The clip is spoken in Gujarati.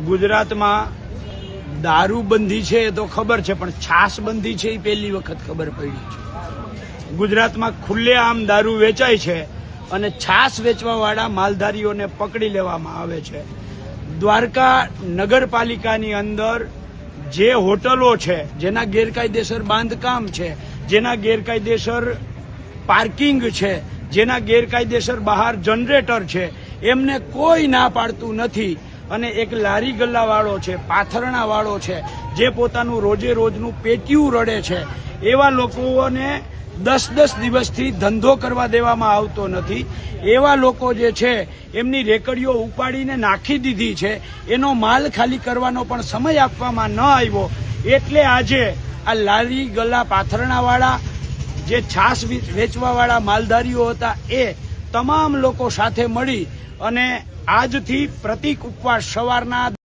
ગુજરાતમાં દારૂબંધી છે એ તો ખબર છે, પણ છાસબંધી છે એ પહેલી વખત ખબર પડી છે. ગુજરાતમાં ખુલ્લેઆમ દારૂ વેચાય છે અને છાસ વેચવાવાળા માલધારીઓને પકડી લેવામાં આવે છે. દ્વારકા નગરપાલિકાની અંદર જે હોટલો છે, જેના ગેરકાયદેસર બાંધકામ છે, જેના ગેરકાયદેસર પાર્કિંગ છે, જેના ગેરકાયદેસર બહાર જનરેટર છે, એમને કોઈ ના પાડતું નથી. અને એક લારી ગલ્લાવાળો છે, પાથરણાવાળો છે, જે પોતાનું રોજે રોજનું પેટીયું રડે છે, એવા લોકોને 10-10 દિવસથી ધંધો કરવા દેવામાં આવતો નથી. એવા લોકો જે છે એમની રેકડીઓ ઉપાડીને નાખી દીધી છે. એનો માલ ખાલી કરવાનો પણ સમય આપવામાં ન આવ્યો. એટલે આજે આ લારી ગલ્લા પાથરણાવાળા, જે છાસ વેચવાવાળા માલધારીઓ હતા, એ તમામ લોકો સાથે મળી અને આજથી પ્રતિક ઉપવાસ સવારના